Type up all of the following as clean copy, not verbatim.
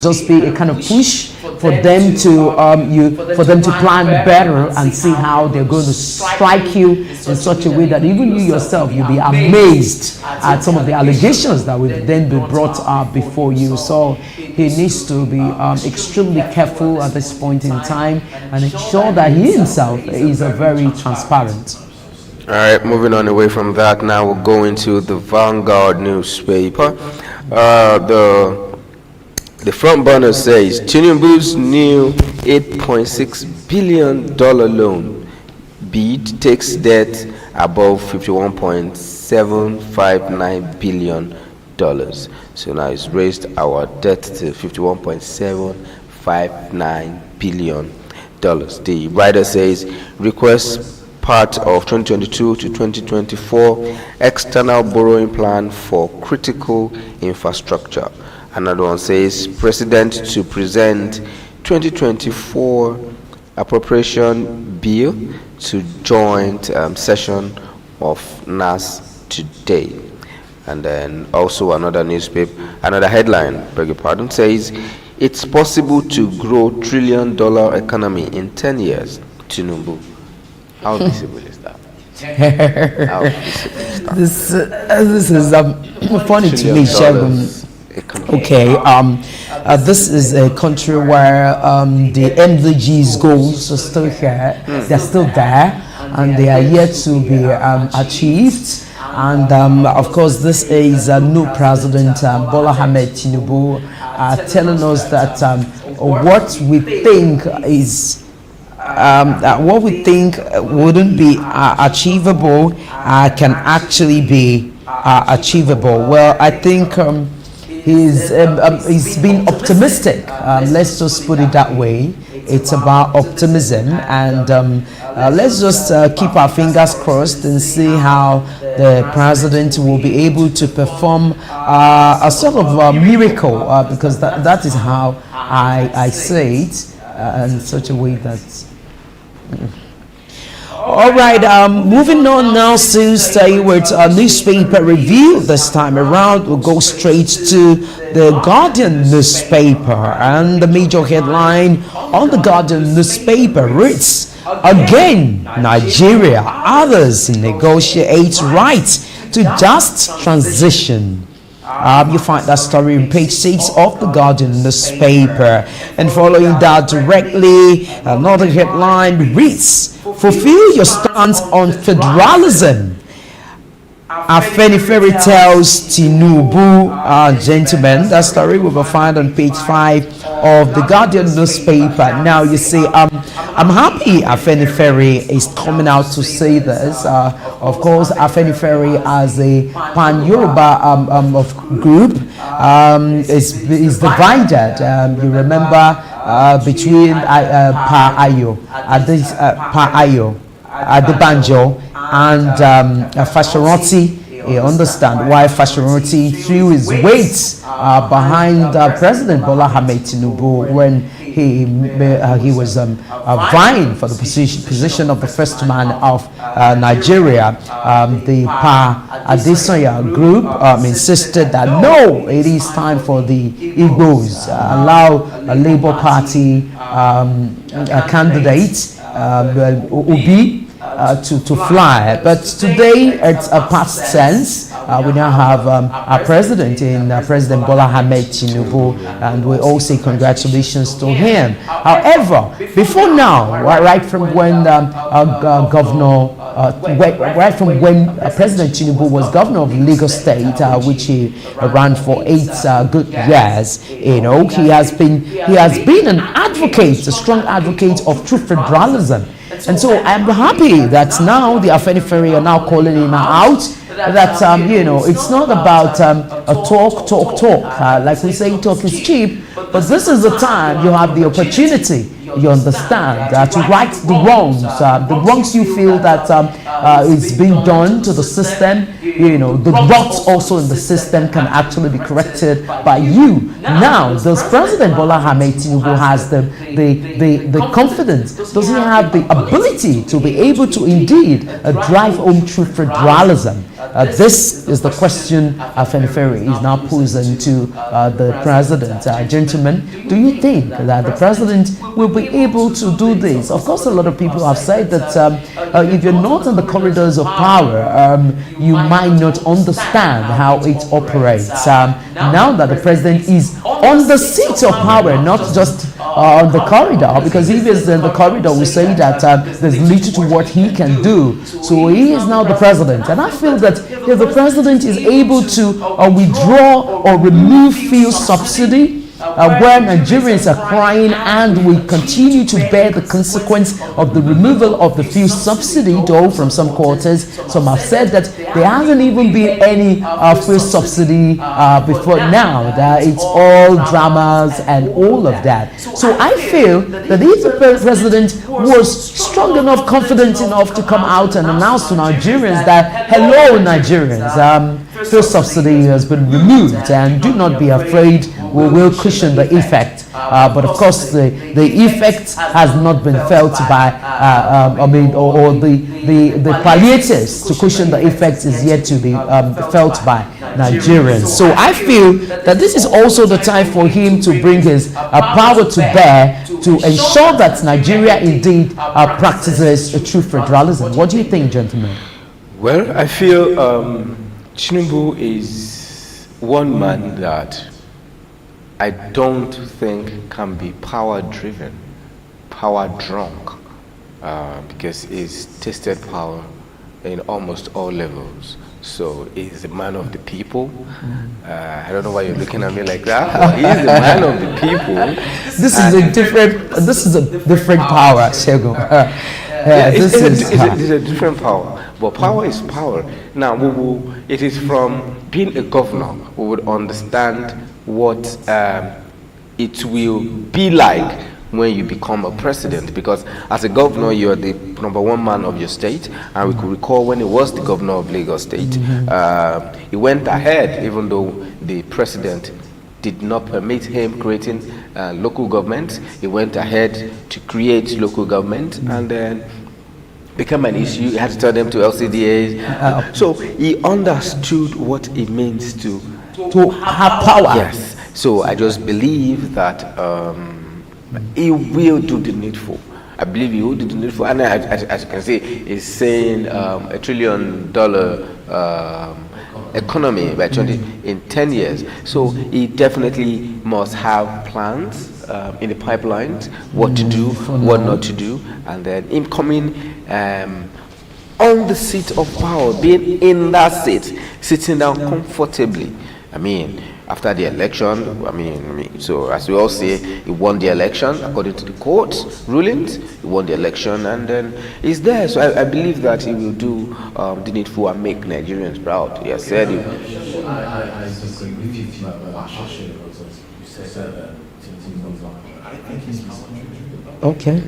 just be a kind of push for them to plan better and see how they're going to strike you in such a way that even you yourself, you'll be amazed at some of the allegations that will then be brought up before you. So he needs to be extremely careful at this point in time and ensure that he himself is a very transparent. All right, moving on away from that, now we'll go into the Vanguard newspaper. The front burner says Tinubu's new $8.6 billion loan bid takes debt above $51.759 billion. So now it's raised our debt to $51.759 billion. The writer says requests part of 2022 to 2024 external borrowing plan for critical infrastructure. Another one says President to present 2024 appropriation bill to joint session of NAS today. And then also another headline, beg your pardon, says it's possible to grow $1 trillion economy in 10 years. Tinubu. How visible is that? How visible is that? This is funny to me, Shegun. Okay, this is a country where the MDGs goals are still here. They're still there, and they are yet to be achieved. And of course, this is new President Bola Ahmed Tinubu telling us that what we think is what we think wouldn't be achievable can actually be achievable. Well, I think he's been optimistic. Let's just put it that way. It's about optimism, and let's just keep our fingers crossed and see how the president will be able to perform a sort of miracle, because that is how I say it, in such a way that. All right, moving on now to stay with a newspaper review. This time around, we'll go straight to the Guardian newspaper, and the major headline on the Guardian newspaper reads, again, Nigeria, others negotiate right to just transition. You find that story on page 6 of the Guardian newspaper. And following that directly, another headline reads, fulfill your stance on federalism. Afenifere tells Tinubu, gentlemen. That story will be found on page 5 of the Guardian newspaper. Now you see, I'm happy Afenifere is coming out to say this. Of course, Afenifere as a pan-Yoruba group is divided. You remember between Pa Adebanjo and Fashoranti. You understand why Fashoranti threw his weight behind President Bola Ahmed Tinubu when he was vying for the position of the first man of Nigeria. The Pa Adesanya group insisted that no, it is time for the Igbos, allow a Labour Party candidate, Obi, to fly. But today it's a past tense. We now have our president President Bola Ahmed Tinubu, and we all say congratulations to him. However, before now, right from when President Tinubu was governor of Lagos State, which he ran for 8 good years, he has been an advocate, a strong advocate of true federalism. And so I'm happy that now the Afenifere are now calling him out, that it's not about a talk. Like we say, talk is cheap, but this is the time you have the opportunity, you understand, to right the wrongs you feel that is being done to the system. The rot also in the system can actually be corrected by you. Now, does President Bola Ahmed Tinubu has the confidence? Does he have the ability to be able to indeed drive home true federalism? this is the question Afenifere is now posing to the president. Gentlemen, do you think that the president will be able to do this? Of course, a lot of people have said that if you're not in the corridors of power, you might not understand how it operates. Now that the president is on the seat of power, not just on the corridor, because if he's in the corridor, we say that there's little to what he can do. So he is now the president, and I feel that if the president is able to withdraw or remove fuel subsidy, where Nigerians are crying and we continue to bear the consequence of the removal of the fuel subsidy, though from some quarters, some have said that there hasn't even been any fuel subsidy before now, that it's all dramas and all of that. So I feel that if the president was strong enough, confident enough to come out and announce to Nigerians that, hello Nigerians, fuel subsidy has been removed and do not be afraid, we will cushion the effect. But of course the effect has not been felt by the palliatives to cushion the effect is yet to be felt by Nigerians. So I feel that this is also the time for him to bring his power to bear to ensure that Nigeria indeed practices a true federalism. What do you think, gentlemen? Well, I feel Tinubu is one man that I don't think can be power driven, power drunk, because he's tasted power in almost all levels. So he's a man of the people. I don't know why you're looking at me like that, but he's a man of the people. This is a different power, Shegun. It's a different power, but power is power. Now, it is from being a governor, we would understand what it will be like when you become a president, because as a governor you're the number one man of your state, and we could recall when he was the governor of Lagos State, he went ahead even though the president did not permit him creating local government. He went ahead to create local government and then became an issue. He had to tell them to LCDAs. So he understood what it means to have power. Yes. So I just believe that he will do the needful. I believe he will do the needful. And as you can see, he's saying $1 trillion economy by in 10 years. So he definitely must have plans in the pipelines, what to do, what not to do, and then him coming on the seat of power, being in that seat, sitting down comfortably. I mean, after the election, I mean, so as we all say, he won the election according to the court's rulings. He won the election, and then he's there. So I believe that he will do the needful and make Nigerians proud. He has said it. I disagree with you. You said I think he's okay.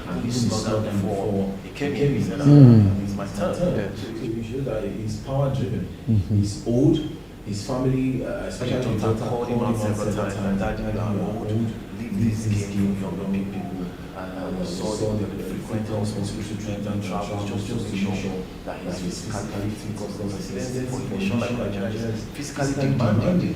And this is not before he came in. It's my turn. It shows that he's power driven. He's old. His family, especially the daughter, called him out several times. And Dad, you are old. Leave this game for young people. And we saw the frequent hospitals to treat and travel just to make sure that he's physically fit because the president for a nation like Nigeria is physically demanding.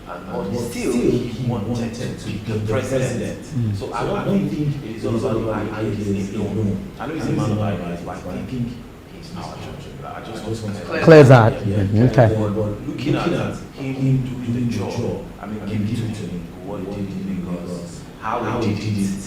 But still, he wanted to be the president. So I don't think it is all about ideas alone. I know he's a man of ideas, but I think he's power driven. I just want to clear that. Okay. But looking at him doing the job, I mean, give it to him what he did in Lagos, how he did it.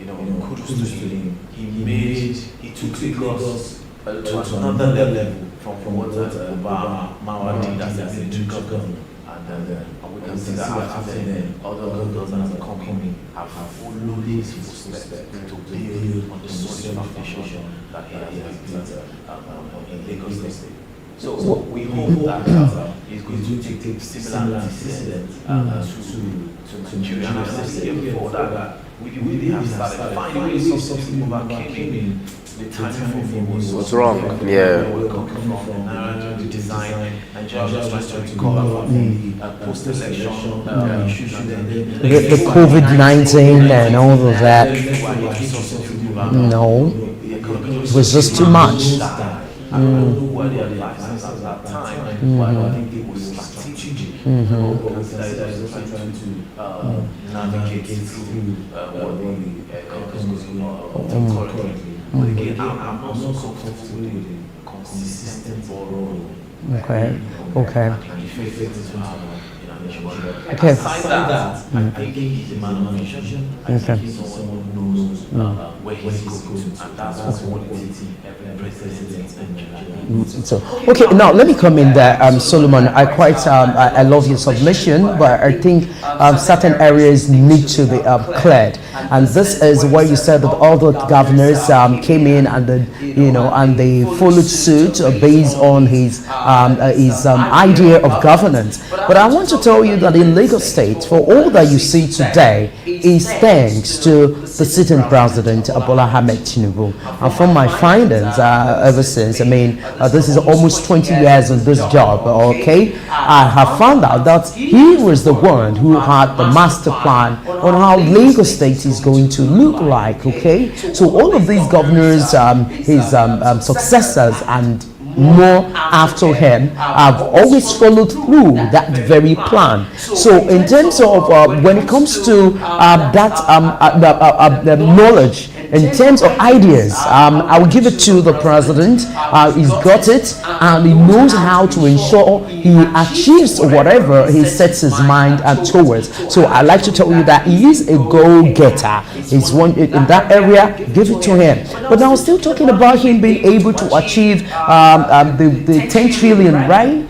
Kudos to him. He took Lagos to another level from what Manpower did as a central government. And we can see that after then, other governors as a company have followed his footsteps to build on the solid foundation that he has built in Lagos State. So we hope that he's going to take similar antecedents to Nigeria. And I've said here before that we really have started finding ways of overcoming the time for me was wrong. Yeah. From design Nigeria just tries to recover from the post-election issues and then The COVID-19 and all of that. No, it was just too much. I don't know what their license at that time, but I think it was strategic. Consider it as trying to navigate through what the economy is going on currently. But again, I'm not so comfortable with the consistent borrowing. Okay. Okay. Aside that, I think he's a man of vision. I think he's someone who knows where he's going to, and that's what quality every president in Nigeria. So, okay, now let me come in there, Solomon. I love your submission, but I think certain areas need to be cleared. And this is where you said that all the governors came in and they followed suit based on his idea of governance. But I want to tell you that in Lagos State, for all that you see today, is thanks to the sitting president, Bola Ahmed Tinubu. And from my findings ever since, this is almost 20 years in this job, okay? I have found out that he was the one who had the master plan on how Lagos State is going to look like, okay? So all of these governors, his successors and more after him have always followed through that very plan. So in terms of when it comes to that knowledge, in terms of ideas, I will give it to the president. He's got it, and he knows how to ensure he achieves whatever he sets his mind towards. So I like to tell you that he is a go-getter. He's one in that area. Give it to him. But now, still talking about him being able to achieve the 10 trillion, right?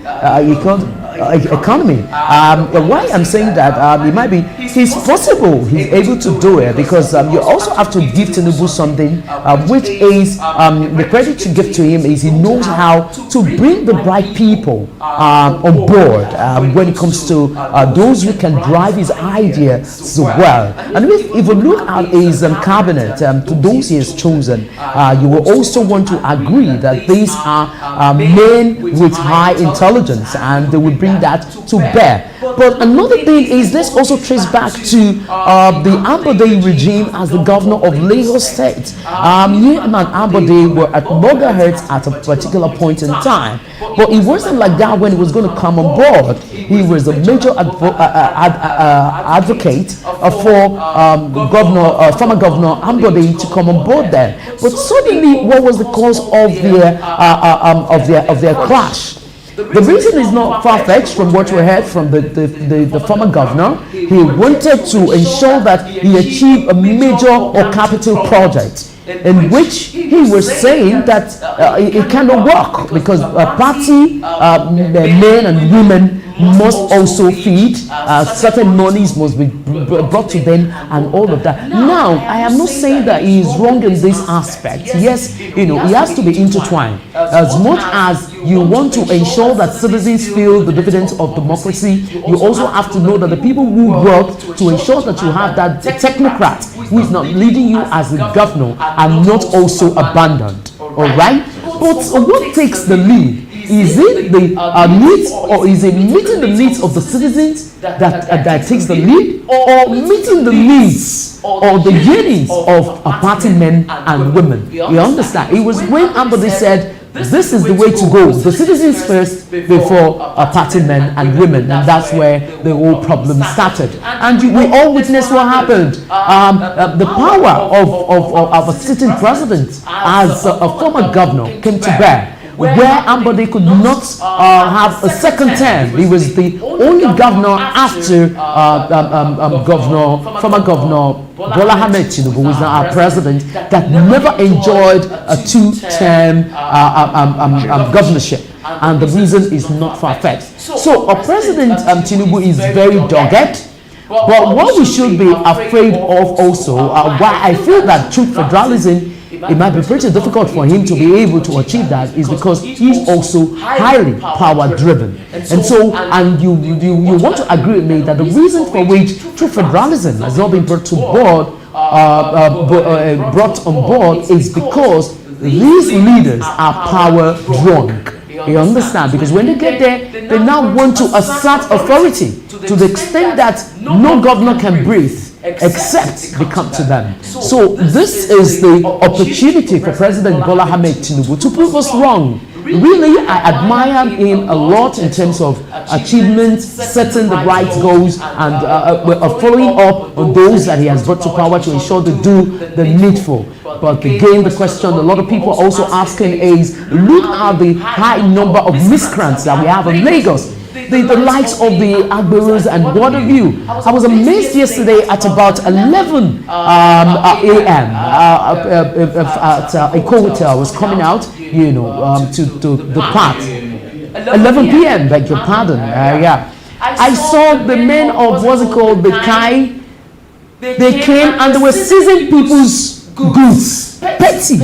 Economy. Why I'm saying that, it might be he's possible, he's able to do it, because you also have to give Tinubu something, which is the credit to give to him is he knows how to bring the right people on board when it comes to those who can drive his ideas so well. And if you look at his cabinet, to those he has chosen, you will also want to agree that these are men with high intelligence, and they will bring that to bear. But another thing is, let's also trace back to the Ambode regime as the governor of Lagos State. Him and Ambode were at loggerheads at a particular point in time, but it wasn't like that when he was going to come on board. He was a major advocate for former governor Ambode to come on board there. But suddenly, what was the cause of their clash? The reason is not far-fetched from what we heard from the former governor. He wanted to ensure that he achieved a major or capital project, in which he was saying that it cannot work because party men and women must also feed, certain monies must be brought to them, and all of that. Now, I am not saying that he is wrong in this aspect. Yes, he has to be intertwined. As much as you want to ensure that citizens feel the dividends of democracy, you also have to know that the people who work to ensure that you have that technocrat who is not leading you as a governor are not also abandoned. All right? But what takes the lead? Is it the needs, or is it meeting the needs of the citizens that takes the lead, or meeting the needs or the yearnings of party men and women? You understand? It was when Ambode said, this is the way to go. The citizens first before party men and women, and that's where the whole problem started. And we all witnessed what happened. The power of a sitting president as a former governor came to bear, where Ambode could not have a second term. He was the only governor after former governor Bola Ahmed Tinubu, who is now our president, that never enjoyed a two-term governorship. And the reason is not far-fetched. So our president Tinubu is very dogged. But what we should be afraid of also, why I feel that true federalism, it might be pretty difficult for him to be able to achieve that, is because he's also highly power driven. And so, and you want to agree with me that the reason for which true federalism has not been brought on board is because these leaders are power drunk. You understand? Because when they get there, they now want to assert authority to the extent that no governor can breathe except they come to them. So this is the opportunity for President Bola Ahmed Tinubu to prove us wrong. Really, I admire him a lot in terms of achievements, setting the right goals, and following up on those that he has brought to power to ensure they do the needful. But again, the question a lot of people are also asking is, look at the high number of miscreants that we have in Lagos. The likes of the Agberos and what have you. I was amazed yesterday at about 11 a.m. A co-hotel was coming out, to the path. 11 p.m. beg your pardon. Yeah, I saw the men of what's it called, the Kai. They came and they were seizing people's goods. Petty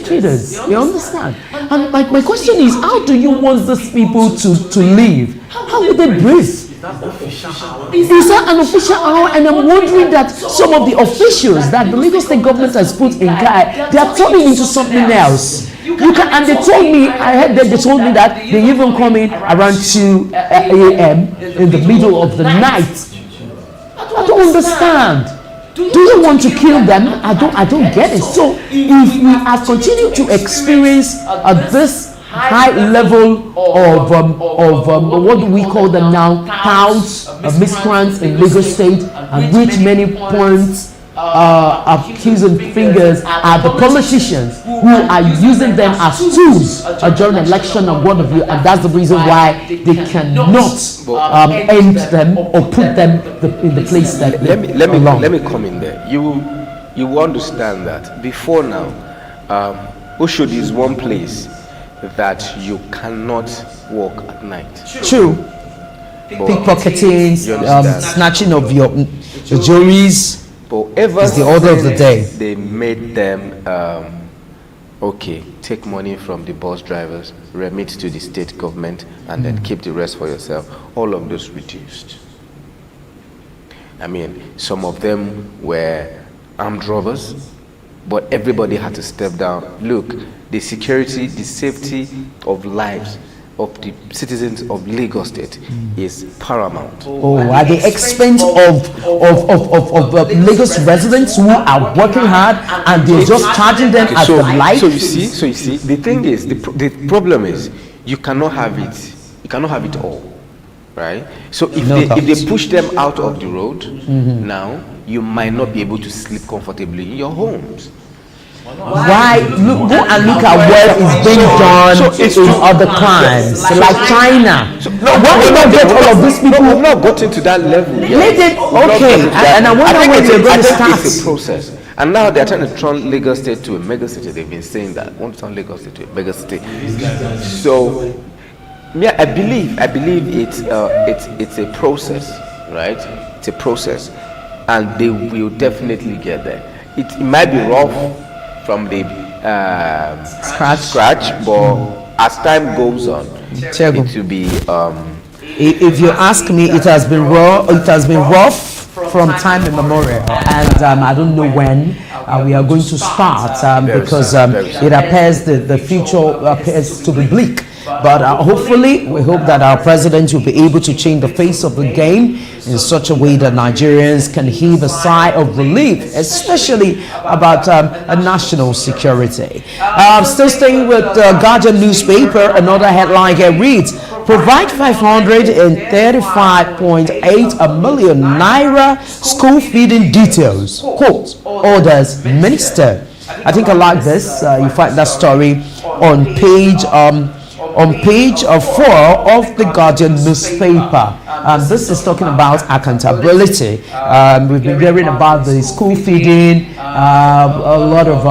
traders. You understand? And my question is, how do you want these people to live? How would they breathe? Is that an official hour? And I'm wondering that some of the officials that the Lagos State government has put in Kai, they are turning into something else. And they told me, I heard that they told me that they even come in around 2 a.m. in the middle of the night. I don't understand. Do you want to kill them? I don't get it. So if we have continued to experience this high level of what do we call them now, counts, miscreants in Lagos State, and which many points accusing fingers at the politicians who are using them as tools during election and what have you, and that's the reason why they cannot end them or put them in the place that let me come in there. You understand that before now, Oshodi is one place that you cannot walk at night. True. Pickpocketing, snatching of your jewelries. But ever is the order of the day. They made them take money from the bus drivers, remit to the state government, and then keep the rest for yourself. All of those reduced. I mean, some of them were armed robbers, but everybody had to step down. Look, the security, the safety of lives of the citizens of Lagos State is paramount. Oh, at the expense of Lagos residents who are working hard and they're just charging them as the life. So you see, the thing is, the problem is, you cannot have it. You cannot have it all, right? So if they push them out of the road, now you might not be able to sleep comfortably in your homes. Why? Go and look at what is being done in other crimes, like China. Why did not get all of these people? We've not gotten to that level. Okay, and I wonder when they're going to start. It's a process. And now they're trying to turn Lagos State to a mega city. They've been saying that want to turn Lagos State to a mega city. So, yeah, I believe it's a process, right? It's a process, and they will definitely get there. It might be rough from the scratch, but as time goes on, it will be. If you ask me, it has been rough from time immemorial, and I don't know when we are going to start because it appears the future appears to be bleak. But hopefully, we hope that our president will be able to change the face of the game in such a way that Nigerians can heave a sigh of relief, especially about national security. Still staying with the Guardian newspaper, another headline here reads, provide 535.8 million naira school feeding details, quote, orders minister. I think I like this. You find that story on page 4 of the Guardian newspaper. This is talking about accountability. We've been hearing about the school feeding, a lot of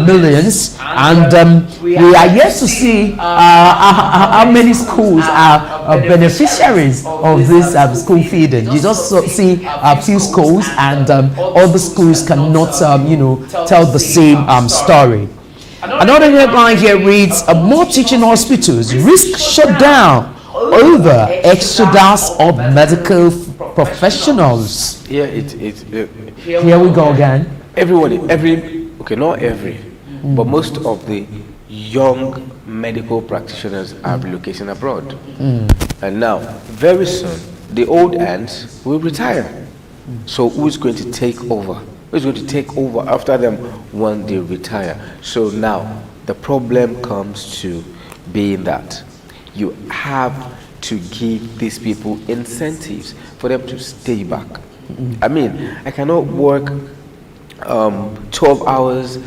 millions, and we are yet to see how many schools are beneficiaries of this school feeding. You just see a few schools, and all the schools cannot, tell the same story. Another headline here reads, more teaching hospitals risk shutdown over exodus of medical professionals. Here we go again. Not every, but most of the young medical practitioners are relocating abroad. And now, very soon, the old hands will retire. So who's going to take over? Who's going to take over after them when they retire? So now, the problem comes to being that you have to give these people incentives for them to stay back. I mean, I cannot work 12 hours,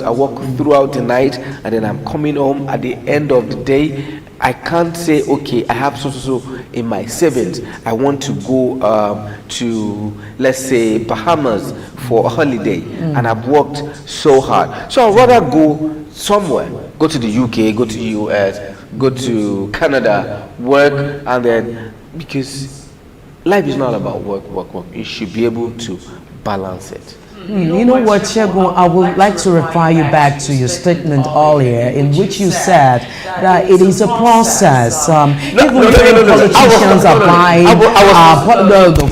I work throughout the night, and then I'm coming home at the end of the day. I can't say, okay, I have so in my savings, I want to go to, let's say, Bahamas for a holiday, and I've worked so hard. So I'd rather go somewhere, go to the UK, go to the US, go to Canada, work, and then, because life is not about work. You should be able to balance it. You know what, Shegun, I would like to refer you back to your statement earlier in which you said that it is a process. Even when politicians apply,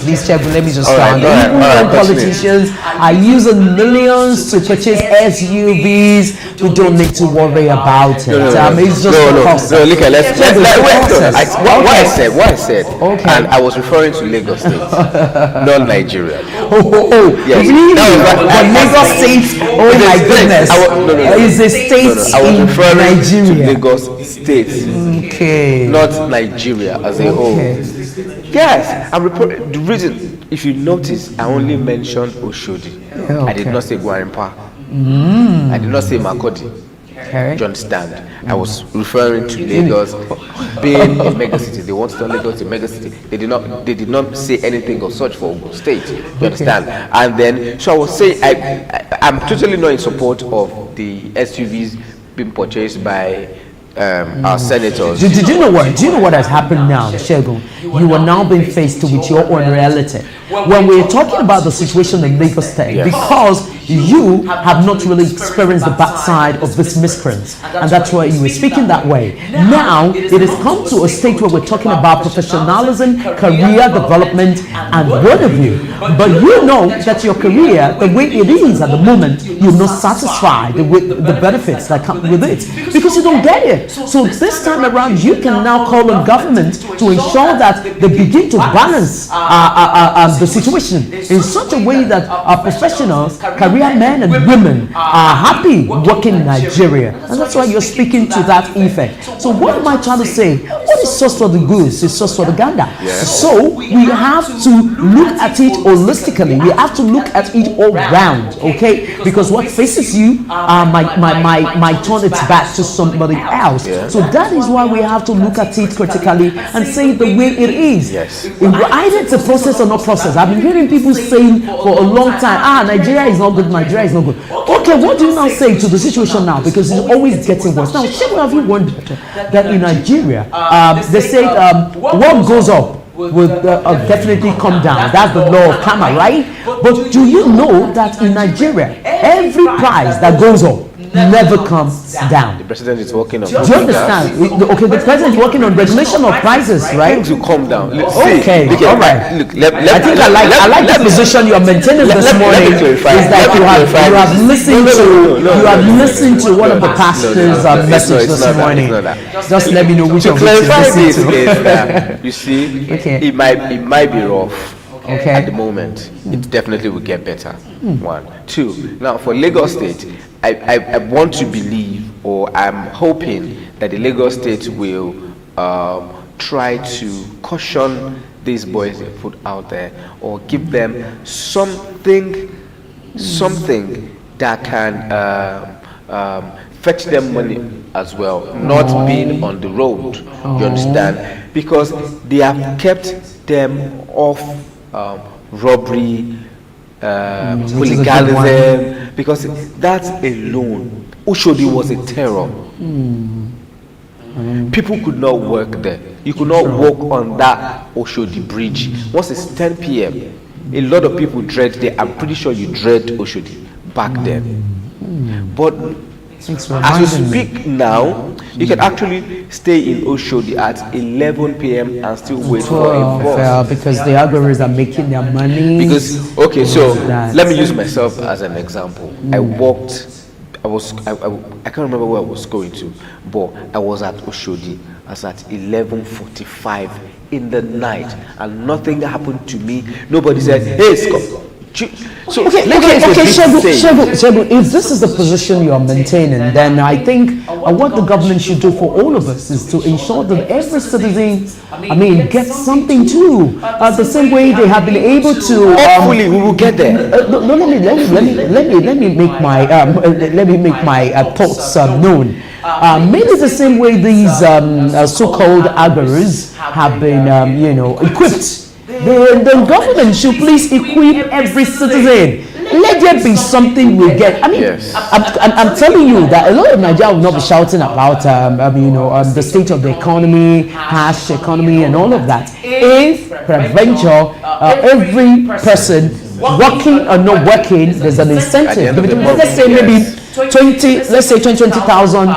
please, Shegun, let me just start. Even when politicians are using millions to purchase SUVs, we don't need to worry about it. It's just a process. Look at what I said, and I was referring to Lagos State, not Nigeria. Yes. Really? But Lagos State, oh my goodness, is a state in Nigeria. To Lagos State, okay, not Nigeria as a whole. Yes, I'm reporting. The reason, if you notice, I only mentioned Oshodi. I did not say Gwarimpa. I did not say Makodi. Do you understand? I was referring to Lagos being a mega city. They want to turn Lagos a mega city. They did not say anything of such for Ogun State. Do you understand? And then, so I was saying, I'm totally not in support of the SUVs being purchased by our senators. Do you know what? Do you know what has happened now, Shegun? You are now being faced with your own reality. When we're talking about the situation in Lagos State, because you have not really experienced the backside of this miscreants, and that's why you were speaking that way. Now it has come to a state where we're talking about professionalism, career development, and what have you. But you know that your career, the way it is at the moment, you're not satisfied with the benefits that come with it because you don't get it. So this time around, you can now call on government to ensure that they begin to balance the situation in such a way that our professionals, career men and women, are happy working in Nigeria. And that's why you're speaking to that effect. So what am I trying to say? What is sauce for the goose is sauce for the gander. So we have to look at it holistically. We have to look at it all round, okay? Because what faces you might turn its back to somebody else. So that is why we have to look at it critically and say it the way it is. Either it's a process or not process. I've been hearing people saying for a long time, Nigeria is not good, Nigeria is not good. Okay, what do you now say to the situation now? Because it's always getting worse. Now, have you wondered that in Nigeria, they say what goes up will definitely come down. That's the law of karma, right? But do you know that in Nigeria, every price that goes up never comes down? The president is working on. Do you understand? Okay, the president is working on regulation of prices, right? Things will come down. Okay, all right. I think I like the position you are maintaining this morning. Is that you have listened to one of the pastors' message this morning. Just let me know which of it you listen to. You see, it might be rough. At the moment, it definitely will get better. 1, 2. Now, for Lagos State, I want to believe, or I'm hoping that the Lagos State will try to caution these boys they put out there, or give them something that can fetch them money as well, not being on the road. You understand? Because they have kept them off robbery, hooliganism, because that alone, Oshodi was a terror. People could not work there. You could not walk on that Oshodi bridge. Once it's 10 p.m., a lot of people dread there. I'm pretty sure you dread Oshodi back then. But as we speak now, you can actually stay in Oshodi at 11 p.m. and still wait for a bus. Because the algorithms are making their money. Because, okay, so let me use myself as an example. I I can't remember where I was going to, but I was at Oshodi. I was at 11:45 in the night, and nothing happened to me. Nobody said, "Hey, Scott." So Okay, Shebu, if this is the position you are maintaining, then I think what the government should do for all of us is to ensure that every citizen, gets something too. The same way they have been able to. Hopefully, we will get there. No, let me make my thoughts known. Maybe the same way these so-called agros have been, equipped. The government should please equip every citizen. Let there be something we get. Yes. I'm telling you that a lot of Nigeria will not be shouting about, the state of the economy, harsh economy, and all of that. If peradventure, every person working or not working, there's an incentive. Let's say maybe 20,000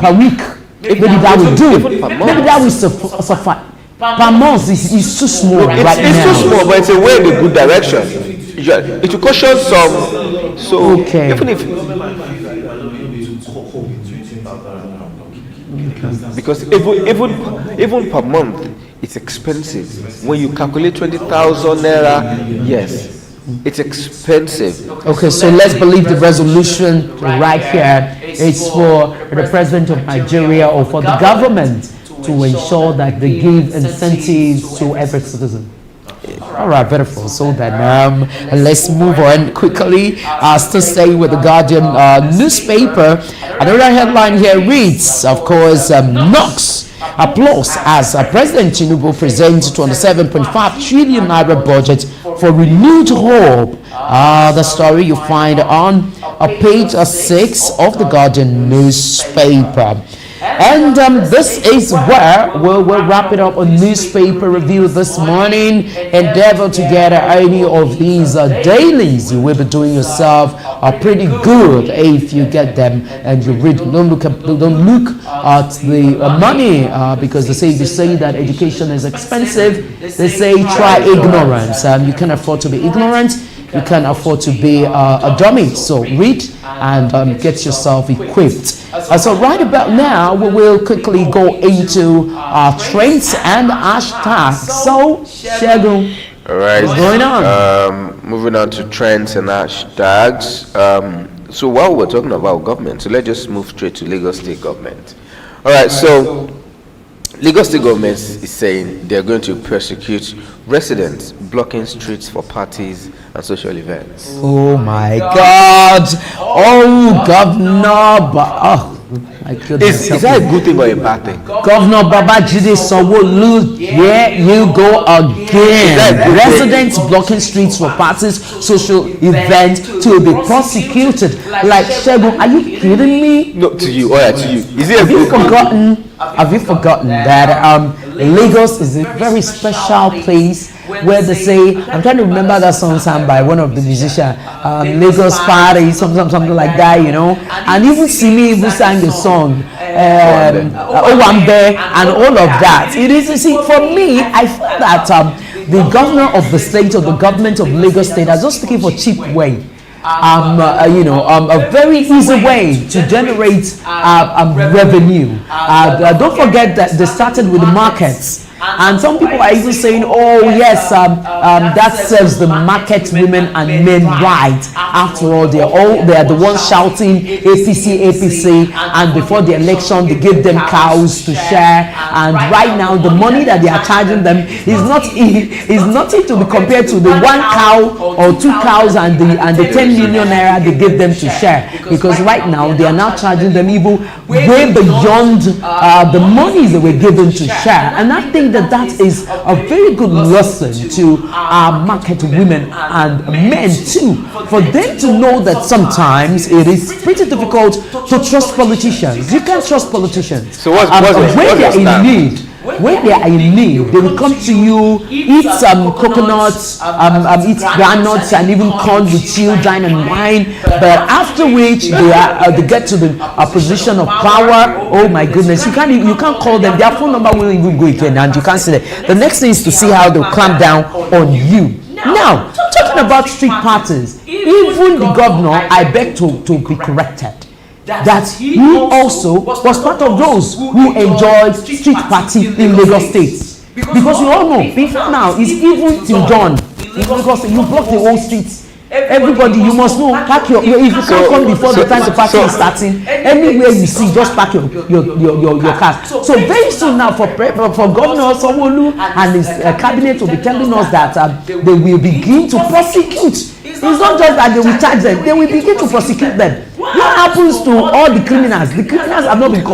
per week. Maybe that will do. Maybe that will suffice. Per month is too small right now. It's too small, but it's a way in a good direction. It will caution some. So okay. Even if because even per month it's expensive. When you calculate 20,000 naira, yes, it's expensive. Okay, so let's believe the resolution right here is for the president of Nigeria or for the government to ensure that they give incentives to every citizen. All right, beautiful. So then let's move on quickly. Still staying with the Guardian newspaper. Another headline here reads, of course, knocks applause as President Tinubu presents 27.5 trillion naira budget for renewed hope. The story you find on page 6 of the Guardian newspaper. And this is where we'll wrap it up on newspaper review this morning. Endeavor to get any of these dailies. You will be doing yourself pretty good if you get them and you read. Don't look at the money because they say that education is expensive. They say try ignorance. You can afford to be ignorant. You can't afford to be a dummy. So read and get yourself equipped. So right about now, we will quickly go into trends and hashtags. So, Shegun, all right, what's going on? Moving on to trends and hashtags. So while we're talking about government, so let's just move straight to Lagos State government. All right, so Lagos State government is saying they're going to persecute residents blocking streets for parties and social events. Oh my God! Oh, Governor! My goodness. Is that a good thing or a bad thing? Governor Babajide Sanwo-Olu, here you go again. Residents blocking streets for parties, social events to be prosecuted. Like, Shegun, are you kidding me? No, to you. Oh yeah, to you. Is it Have you forgotten that Lagos is a very special place where they say, I'm trying to remember that song sung by one of the musicians, Lagos Party, something like that, and even Simi even sang a song, Owambe, and all of that. It is, you see, for me, I feel that the governor of the state or the government of Lagos State are just looking for cheap way. A very easy way to generate revenue. Don't forget that they started with the markets. And some people are even saying, oh yes, that serves the market women and men right. After all, they are the ones shouting APC, and before the election they give them cows to share. And right now the money that they are charging them is nothing to be compared to the 1 cow or 2 cows and the 10 million naira they give them to share. Because right now they are now charging them even way beyond the money they were given to share. And I think that is a very good lesson to market women and men too, for them to know that sometimes it is pretty difficult to trust politicians. You can't trust politicians. So when they are in need, they will come to you, eat some coconuts, eat granuts, and even corn with children and wine. But after which they get to the position of power. Oh my goodness, you can't call them. Their phone number will even go again, and you can't see that. The next thing is to see how they'll clamp down on you. Now, talking about street parties, even the governor, I beg to be corrected. that he also was part of those who enjoyed street party in Lagos State. Because you all know, before now, it's even till dawn. Because you block the whole street. Everybody, you must know, pack your if you can't come before the time the party is starting, anywhere you see, just pack your car. So very soon now, for Governor Sanwo-Olu and his cabinet will be telling us that they will begin to prosecute. It's not just that they will charge them; they will begin to prosecute them. What happens to all the criminals? The criminals have not been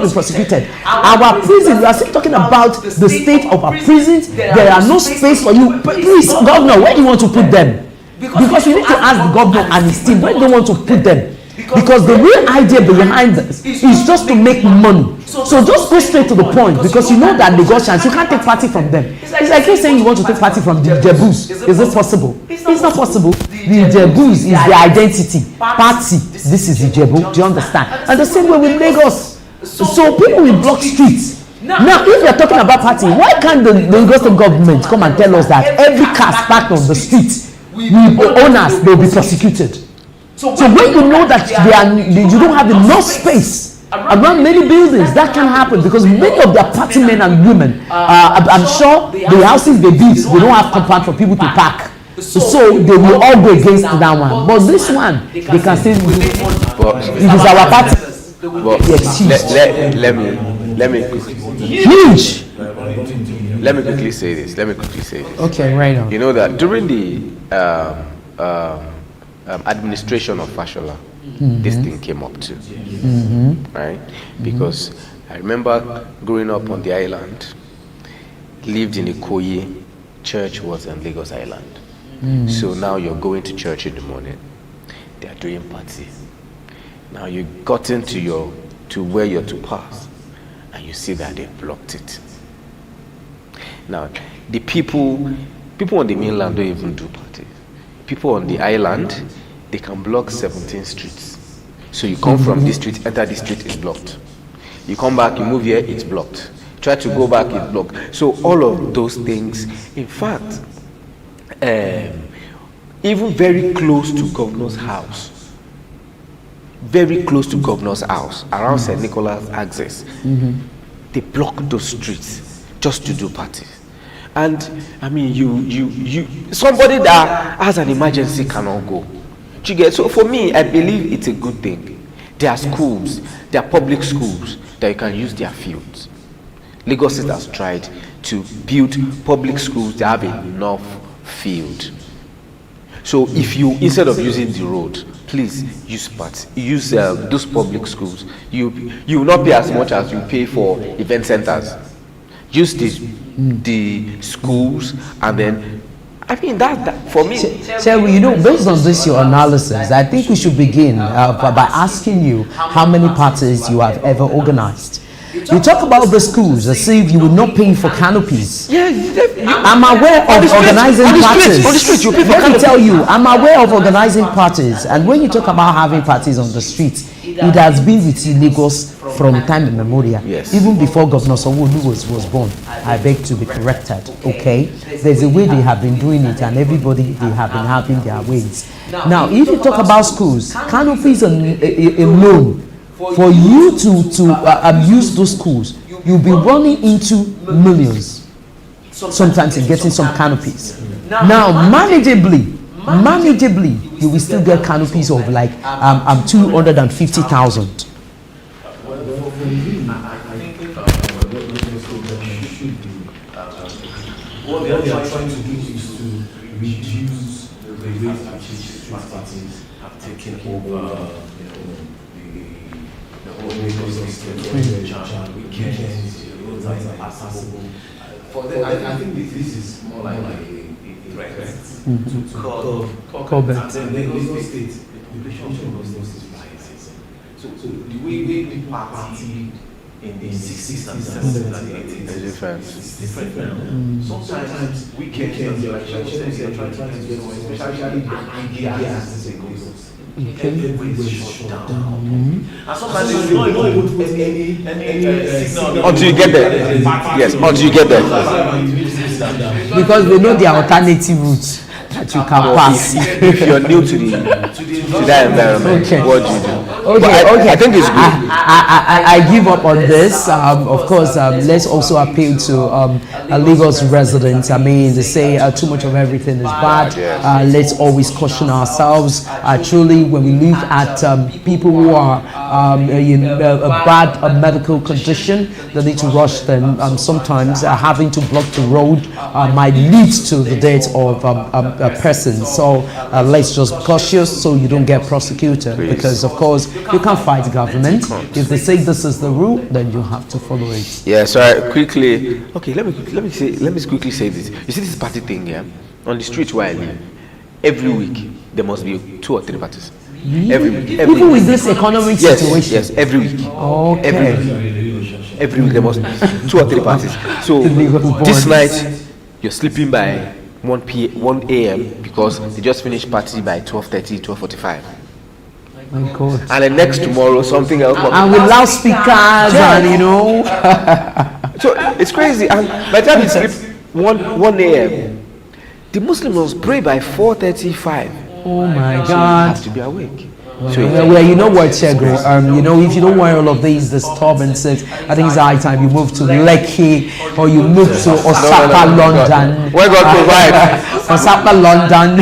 prosecuted. Our prisons, we are still talking about the state of our prisons. There are no space for you. Please, Governor, where do you want to put them? Because you need to ask the governor and his team where they want to put them. Because the real idea behind this is just to make money. So just go straight to the point, because you know that Lagosians, you can't take party from them. It's like you saying you want to take party from the Jebus. Is it possible? It's not possible. The Jebus is the identity. Party. This is the Jebu. Do you understand? And the same way with Lagos. So people will block streets. Now, if you're talking about party, why can't the Lagos government come and tell us that every car parked on the street, the owners, they'll be prosecuted? So when you know that you don't have enough space around many buildings, that can happen, because many of their party men and women, I'm sure the houses they build, they don't have compound for people to park. So they will all go against that one. But this one, they can say it is our party. Let me huge. Let me quickly say this. Okay, right on. You know that during the administration of Fashola, this thing came up too, right? Because I remember growing up on the island, lived in Ikoyi, church was on Lagos Island. So now you're going to church in the morning, they are doing party. Now you got into to where you're to pass, and you see that they blocked it. Now the people on the mainland don't even do parties. People on the island, they can block 17 streets. So you come from this street, enter this street, it's blocked. You come back, you move here, it's blocked. Try to go back, it's blocked. So all of those things, in fact, even very close to Governor's house, around St. Nicholas access, they block those streets just to do parties. And I mean, you somebody that has an emergency cannot go. You get? So for me, I believe it's a good thing. There are schools, there are public schools that you can use their fields. Lagos State has tried to build public schools that have enough field. So if you, instead of using the road, please use those public schools. You will not pay as much as you pay for event centers. Use the schools, and then I mean that for me. Sherry, you know, based on this your analysis, I think we should begin by asking you how many parties you have ever organized. You talk about the schools as if you were not paying for canopies. Yeah, I'm aware of organizing parties. On the street, you pay for Let me tell you, I'm aware of organizing parties. And when you talk about having parties on the street, it has been with Lagos from time immemorial. Yes. Even before Governor Sanwo-Olu was born. I beg to be corrected. Okay, there's a way they have been doing it, and everybody, they have been having their ways. Now, if you talk about schools, canopies alone, for you to use those schools, you'll be running into millions. Sometimes in getting some canopies. Now, manageably, you will still get canopies of like 250,000. What they are trying to do is to reduce the rate at which street parties have taken over, the whole Lagos State, weekends, roads are accessible. For them, I think this is more like a threat to curb it. And then Lagos State, the population of Lagos State rises. So the way we party in the 60s and 70s and 80s is different. Sometimes weekends, you're trying to get especially the ideas everybody's shut down. And sometimes you don't even put any signal until you get there. Yes, until you get there. Because they know their alternative routes that you can pass. If you're new to that environment, what do you do? Okay. I think it's good. I give up on this. Of course, let's also appeal to Lagos residents. I mean, they say too much of everything is bad. Let's always caution ourselves. Truly, when we look at people who are in a bad medical condition, they need to rush them. Sometimes having to block the road might lead to the death of a person. So let's just be cautious so you don't get prosecuted. Because of course you can't fight the government. If they say this is the rule, then you have to follow it. Yeah. So quickly. Okay. Let me quickly say this. You see this party thing, yeah? On the street where I live, every week there must be 2 or 3 parties. Every week. Even with this economic situation. Yes. Every week. Okay. Every week there must be 2 or 3 parties. So this night you're sleeping by 1 a.m. because they just finished party by 12:30, 12:45. My God. And then next tomorrow something else. And with loudspeakers and So it's crazy. And by the time you sleep 1 a.m., the Muslims must pray by 4:35. Oh my You God. have to be awake. Well, you know what, Chego? If you don't want all of these disturbances, I think it's high time you move to Lekki or you move to Osaka, London. Where God provide. Osaka, London,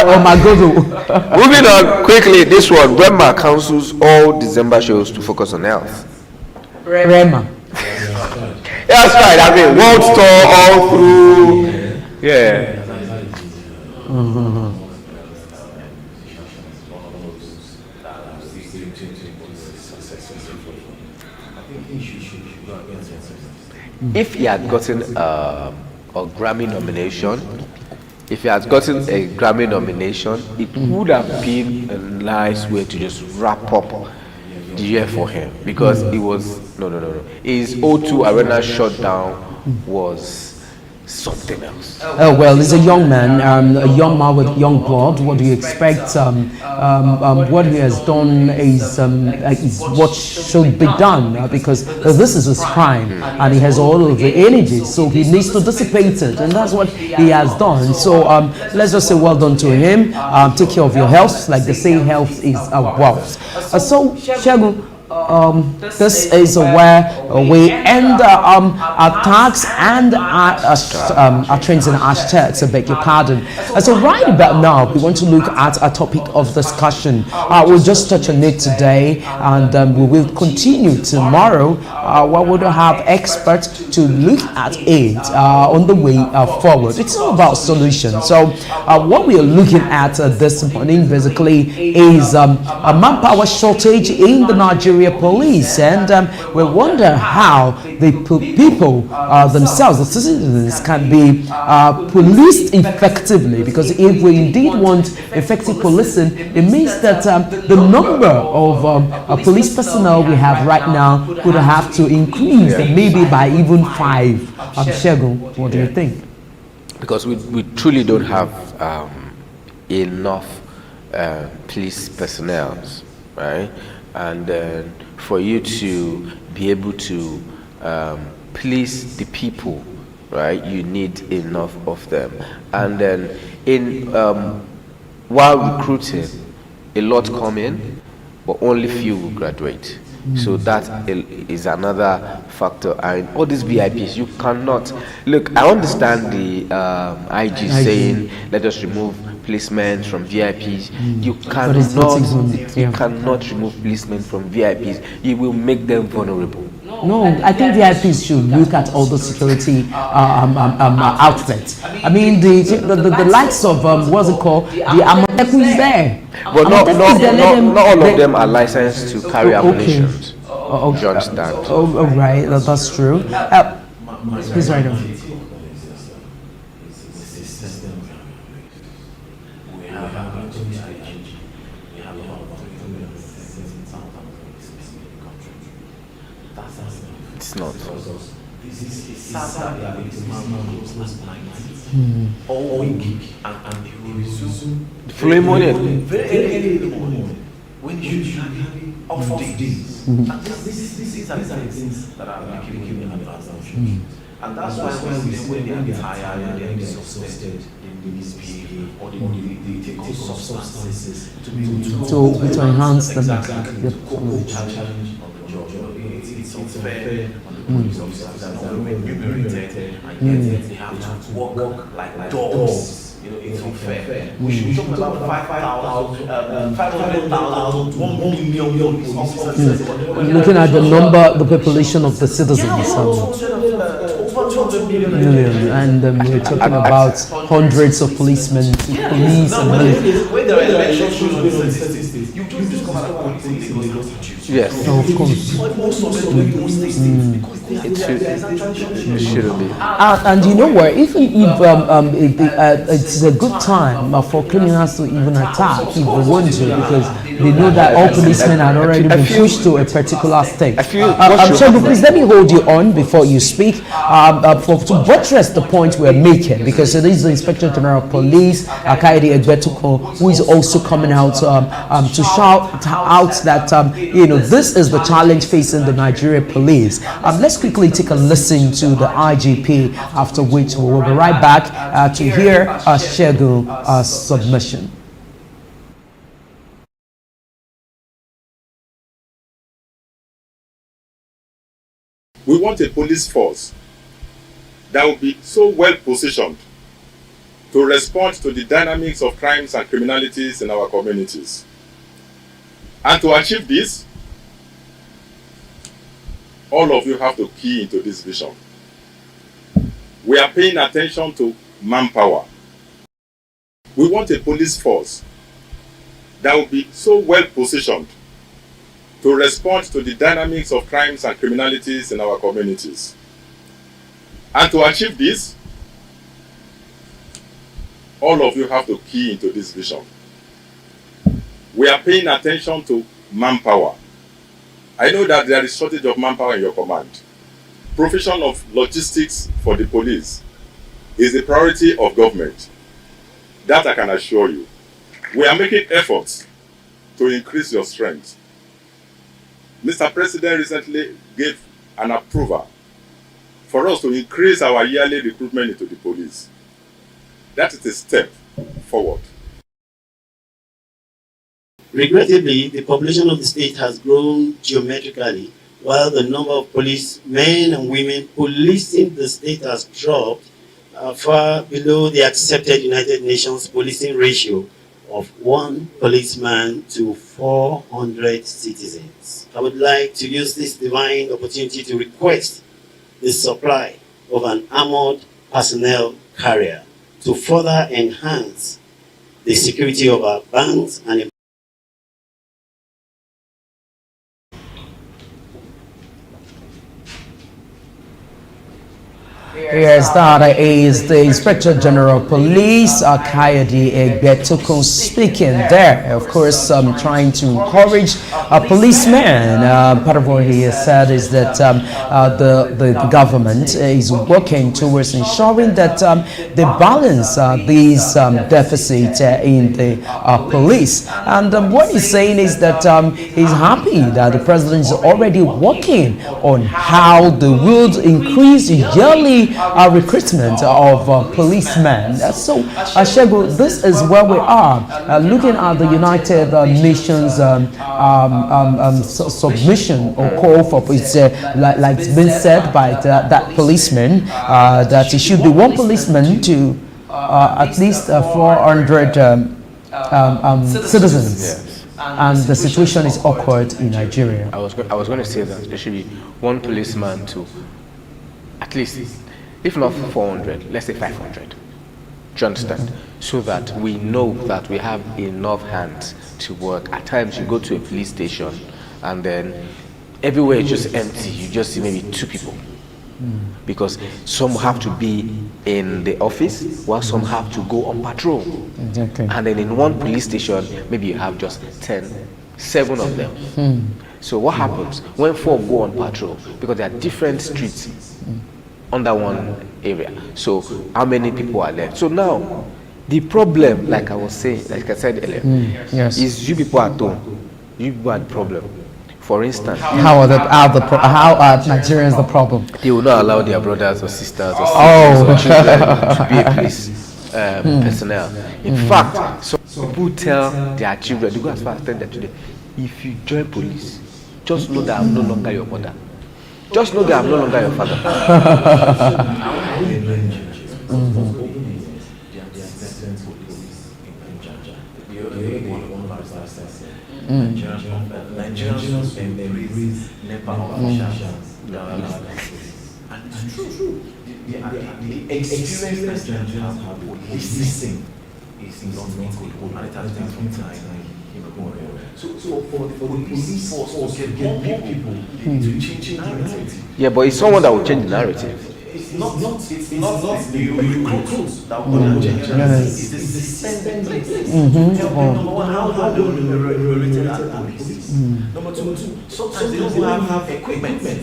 or Magodo. Moving on quickly, this one. Rema counsels all December shows to focus on health. Rema. Yeah, that's right. I mean, world tour all through. Yeah. If he had gotten a Grammy nomination, it would have been a nice way to just wrap up the year for him, because it was his O2 Arena shutdown was something else. Oh well, he's a young man with young blood. What do you expect? What he has done is what should be done, because this is his prime and he has all of the energy, so he needs to dissipate it, and that's what he has done. So let's just say well done to him. Take care of your health, like they say, health is wealth. So Shagun, this is where we end our tags and our trends and hashtags, I beg your pardon. So right about now, we want to look at a topic of discussion. We'll just touch on it today, and we will continue tomorrow, where we'll have experts to look at it on the way forward. It's all about solutions. So what we are looking at this morning basically is a manpower shortage in the Nigeria police, and we wonder how the people themselves, the citizens, can be policed effectively, because if we indeed want effective policing, it means that the number of police personnel we have right now would have to increase, maybe by even 5. Shegun, what do you think? Because we truly don't have enough police personnel, right? And for you to be able to please the people, right, you need enough of them. And then while recruiting, a lot come in, but only few will graduate. So that is another factor. And all these VIPs, you cannot look. I understand the IG saying let us remove policemen from VIPs. You cannot remove policemen from VIPs. You will make them vulnerable. No, I think VIPs should look at all the security outfits. I mean, the likes of what's it called? The Amoteku is there. But not all of them are licensed to carry ammunition. Okay. Do you understand? Oh, right, that's true. Please write down. It's not. All week, and they will resume The following morning. very early in the morning when you usually off days. And these are the things that are making an advanced. And that's why when they are tired and they are exhausted, they misbehave or they take on substances to enhance them. Exactly. To cope with the challenge of the job. It's unfair on the police officers that are remunerated and yet they have to work like dogs. It's unfair. We should be talking about 500,000 to 1 million police officers. Looking at the number, the population of the citizens. Over 200 million. And we're talking about hundreds of policemen, police and when there are elections on the statistics, you don't just come out of police in Lagos to choose. Yes. of course. Most of them in most states It shouldn't be. And you know what? Even if it's a good time for criminals to even attack if they want to, because they know that all policemen had already been pushed to a particular state. I'm sure, please let me hold you on before you speak to buttress the point we're making, because it is the Inspector General of Police, Akaide Egbetuko, who is also coming out to shout out that this is the challenge facing the Nigeria police. Let's quickly take a listen to the IGP, after which we will be right back to hear Shegu's submission. We want a police force that will be so well positioned to respond to the dynamics of crimes and criminalities in our communities. And to achieve this, all of you have to key into this vision. We are paying attention to manpower. We want a police force that will be so well positioned to respond to the dynamics of crimes and criminalities in our communities. And to achieve this, all of you have to key into this vision. We are paying attention to manpower. I know that there is shortage of manpower in your command. Provision of logistics for the police is a priority of government. That I can assure you. We are making efforts to increase your strength. Mr. President recently gave an approval for us to increase our yearly recruitment into the police. That is a step forward. Regrettably, the population of the state has grown geometrically, while the number of policemen and women policing the state has dropped far below the accepted United Nations policing ratio of 1 policeman to 400 citizens. I would like to use this divine opportunity to request the supply of an armored personnel carrier to further enhance the security of our banks and Yes, that is the Inspector General of Police, Akaide Egbetuko, speaking there. Of course, trying to encourage policemen. Part of what he has said is that the government is working towards ensuring that they balance these deficits in the police. And what he's saying is that he's happy that the president is already working on how they will increase yearly recruitment of policemen. So, Shegu, this is where we are. Looking at the United Nations submission or call for, it's like it's been said by that policeman, that it should be 1 policeman to at least 400 citizens. Yes. And the situation is awkward in Nigeria. I was going to say that there should be 1 policeman to at least, if not 400, let's say 500. Do you understand? So that we know that we have enough hands to work. At times you go to a police station and then everywhere is just empty. You just see maybe 2 people. Because some have to be in the office while some have to go on patrol. Exactly. And then in 1 police station, maybe you have just 7 of them. So what happens when 4 go on patrol? Because there are different streets under 1 area. So how many people are left? So now the problem, like I said earlier, Yes. is you people at home. You people are the problem. For instance, How are Nigerians the problem? they will not allow their brothers or sisters or Oh. siblings or children to be a police personnel. In fact, some people tell their children, they go as far as telling their children, if you join police, just know that I'm no longer your mother. Just know that I'm no longer your father. Nigerians embrace Manpower officials. And it's true. The experience that Nigerians have with listening is not good, and it has been from time. So for the police force to get more people to change the narrative. Yeah, but it's someone that will change the narrative. It's not the recruits that will change the narrative. It's the system in place. Tell them, number one, how they will be related at police. Number two, sometimes they don't have equipment. Their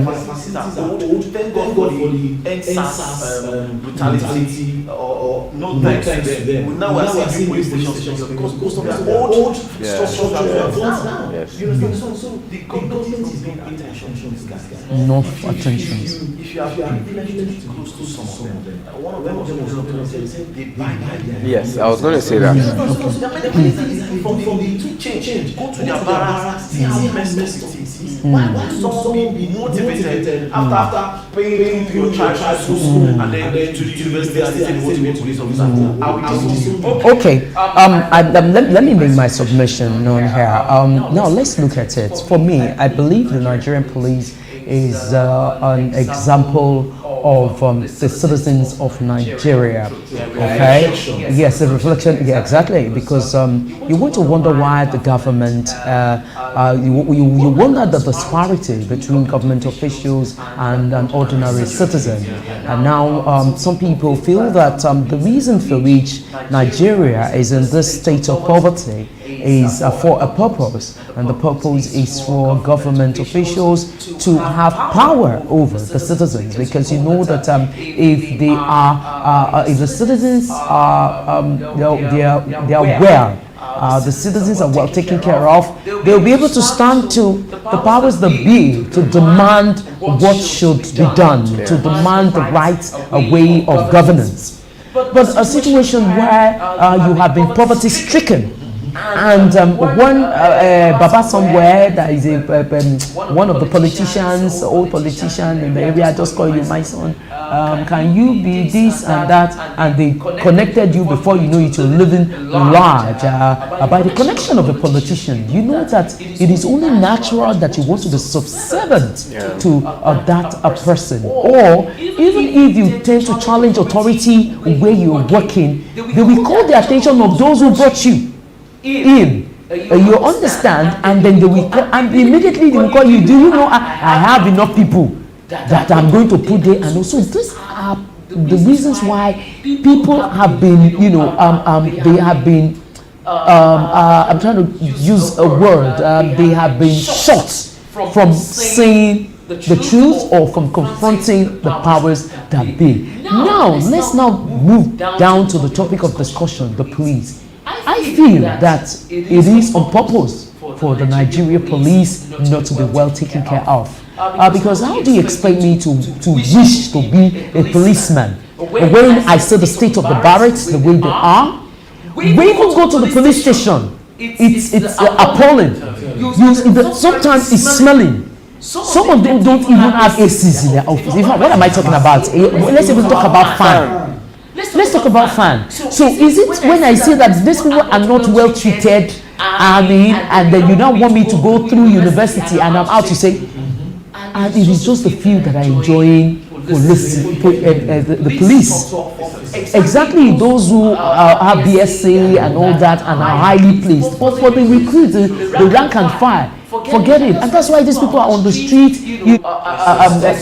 facilities are old. Thank God for the NSAS brutality or no thanks to them. Now we are seeing police stations because most of them are old structures that we have built now. You understand? So the government is paying attention to these guys. Enough attention. If you are privileged to close to some of them, one of them was they buy their Yes, I was going to say that. There are many things that from the two change, go to their barracks, see how messed up it is. Why would someone be motivated after paying your charge to school and then to the university and say they want to be a police officer? Okay. Let me make my submission known here. Now let's look at it. For me, I believe the Nigerian police is an example of the citizens of Nigeria. Okay, yes, a reflection. Yeah, exactly. Because you want to wonder why the government. You wonder the disparity between government officials and an ordinary citizen. And now some people feel that the reason for which Nigeria is in this state of poverty is for a purpose, and the purpose is for government officials to have power over the citizens, because you know that if they are if the citizens are they are well, the citizens are well taken care of, they'll be able to stand to the powers that be to demand what should be done, to demand the right way of governance. But a situation where you have been poverty stricken, and one Baba somewhere that is one of the politicians, old politician in the area, just call you my son. Can you be this and that? And they connected you before you know it. You're living large by the connection of a politician. You know that it is only natural that you want to be subservient to that person. Or even if you tend to challenge authority where you're working, they will call the attention of those who brought you in. You understand, and then they will call, and immediately they will call you. Do you know I have enough people that I'm going to put there? And also these are the reasons why people have been, they have been I'm trying to use a word, they have been short from saying the truth or from confronting the powers that be. Now let's now move down to the topic of discussion, the police. I feel that it is on purpose for the Nigeria police not to be well taken care of. Because how do you expect me to wish to be a policeman when I see the state of the barracks the way they are? We even go to the police station, it's appalling. Sometimes it's smelling. Some of them don't even have ACs in their office. In fact, what am I talking about? Let's even talk about fan. Let's talk about fan. So is it when I say that these people are not well treated, and then you now want me to go through university and I'm out to say, and it is just the few that are enjoying the police. Exactly, those who have BSc and all that and are highly placed. But for the recruits, the rank and file, forget it. And that's why these people are on the street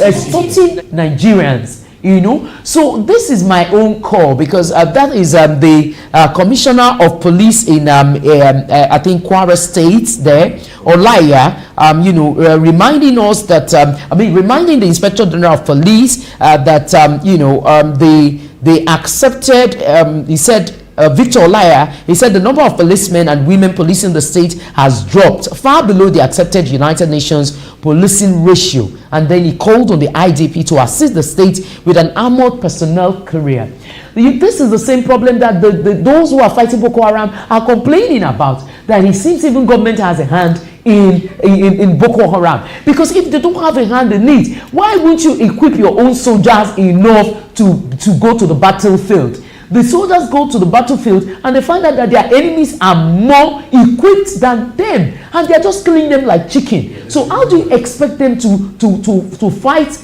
extorting Nigerians. So this is my own call, because that is the commissioner of police in I think Kwara State there, Olaya, reminding us that reminding the Inspector General of Police that they accepted, he said Victor Olaya, he said the number of policemen and women policing the state has dropped far below the accepted United Nations policing ratio. And then he called on the IDP to assist the state with an armored personnel career. This is the same problem that those who are fighting Boko Haram are complaining about, that it seems even government has a hand in Boko Haram. Because if they don't have a hand in it, why won't you equip your own soldiers enough to go to the battlefield? The soldiers go to the battlefield and they find out that their enemies are more equipped than them, and they're just killing them like chicken. So how do you expect them to fight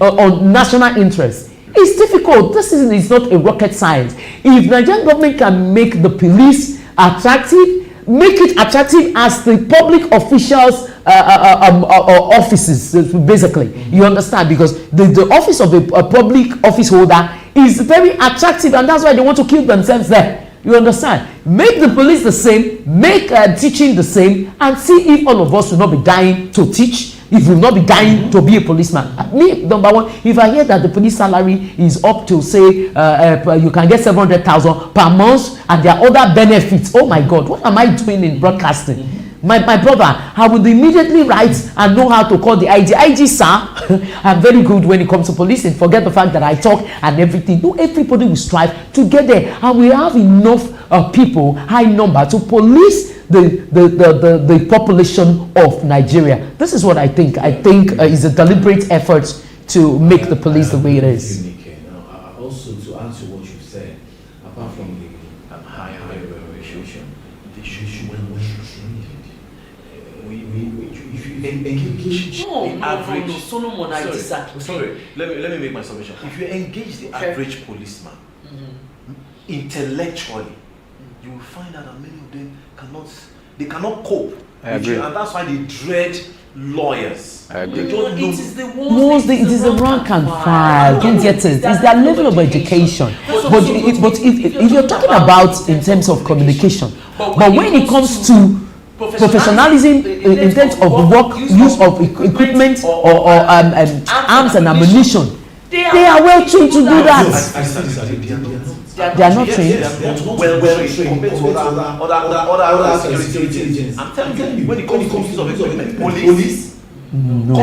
on national interest? It's difficult. This is not a rocket science. If Nigerian government can make the police attractive, make it attractive as the public officials offices, basically. You understand? Because the office of a public office holder is very attractive, and that's why they want to kill themselves there. You understand? Make the police the same, make teaching the same, and see if all of us will not be dying to teach, if we will not be dying to be a policeman. Me, number one, if I hear that the police salary is up to, say, you can get 700,000 per month, and there are other benefits, oh my God, what am I doing in broadcasting? My brother, I would immediately write and know how to call the IG. IG, sir, I'm very good when it comes to policing. Forget the fact that I talk and everything. No, everybody will strive to get there. And we have enough people, high number, to police the population of Nigeria. This is what I think. I think it's a deliberate effort to make the police the way it is. Also, to answer what you've said, apart from the high remuneration, they should well trained. If you engage the average Solomon, sorry, let me make my submission. If you engage the average policeman intellectually, you will find out that many of them cannot cope. I agree. And that's why they dread lawyers. I agree. They don't know. It is the rank and file. You get it. It's their level of education. But if you're talking about in terms of communication, but when it comes to professionalism in terms of work, use of equipment or arms and ammunition, they are well trained to do that. They are not trained. They are not well trained compared to other security agents. I'm telling you, when it comes to use of equipment, police. No, I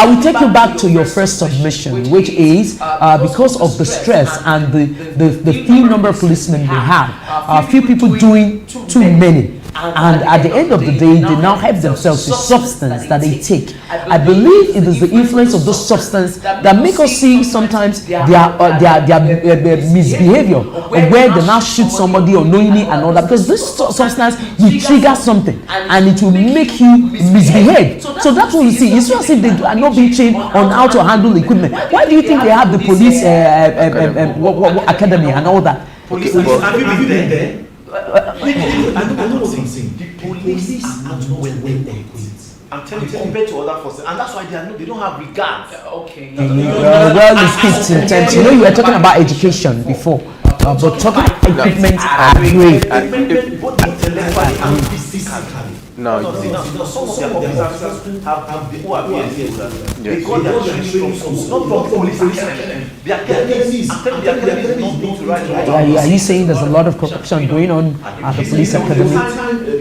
will take you back to your first submission, which is because of the stress and the few number of policemen we have, few people doing too many. And at the end of the day, they now help themselves with substance that they take. I believe it is the influence of those substance that make us see sometimes their misbehavior, or where they now shoot somebody unknowingly and all that, because this substance will trigger something and it will make you misbehave. So that's what we see. It's not as if they are not being trained on how to handle equipment. Why do you think they have the police academy and all that? Police, have you been there? I know what I'm saying. The police are not well equipped. I'm telling you, compared to other forces, and that's why they don't have regard. Okay. Well, you speak in terms. You know, you were talking about education before, but talking equipment are great. Both intellectually and physically. No, some of the officers have the OAPS. They got their training from schools, not from police academy. Their academies, I'm telling you, their academies is not going to write. Are you saying there's a lot of corruption going on at the police academy? The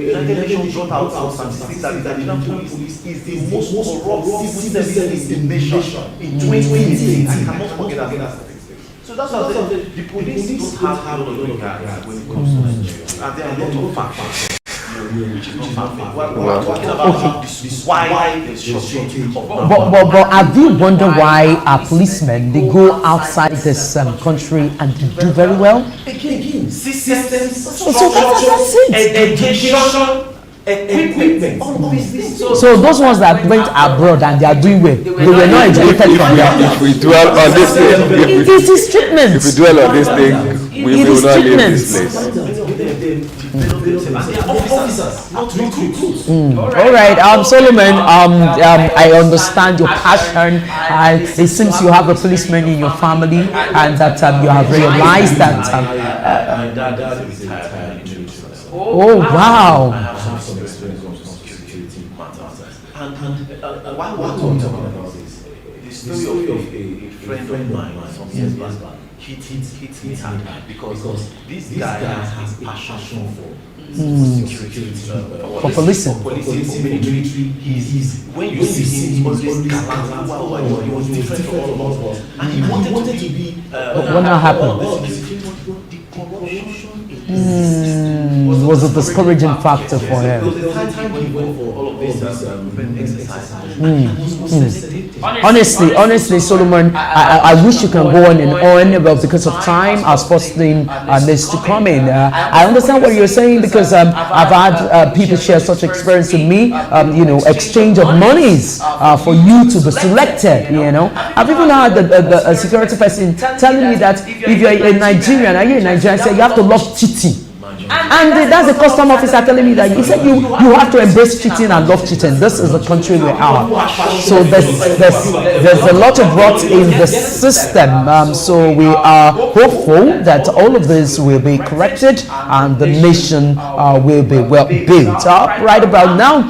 United Nations brought out some statistics that the Nigerian police is the most corrupt civil service in the nation in 2018. I cannot forget that statistic. So that's why the police don't have a lot of regard when it comes to Nigeria, and there are a lot of factors. Which is not far. We're talking about this why there's shortage. But have you wondered why our policemen, they go outside this country and they do very well? Again, systems, So that's it. education, equipment, all of these things. So those ones that went abroad and they are doing well, they were not educated from there. If we dwell on this thing, It is treatment. if we dwell on this thing, we will not leave this place. All right, Solomon, I understand your passion. It seems you have a policeman in your family, and that you have realized that. My dad is a retired military officer. Oh wow! I have some experience on security matters. And why we're talking about this, the story of a friend of mine some years back hit me hard because this guy has a passion for security, for policing, military. He's when you see him, he's always gallant. He was different from all of us, and he wanted to be. What now happened? The corruption in the system was a discouraging factor for him. There was a time when he went for all of this exercise. Honestly, Solomon, I wish you can go on and on, but because of time, our sports team needs to come in. I understand what you're saying because I've had people share such experience with me. Exchange of monies for you to be selected. I've even had a security person telling me that if you're a Nigerian, I say you have to love cheating. And that's the custom officer telling me that he said you have to embrace cheating and love cheating. This is the country we are. So there's a lot of rot in the system. So we are hopeful that all of this will be corrected and the nation will be well built. Right about now,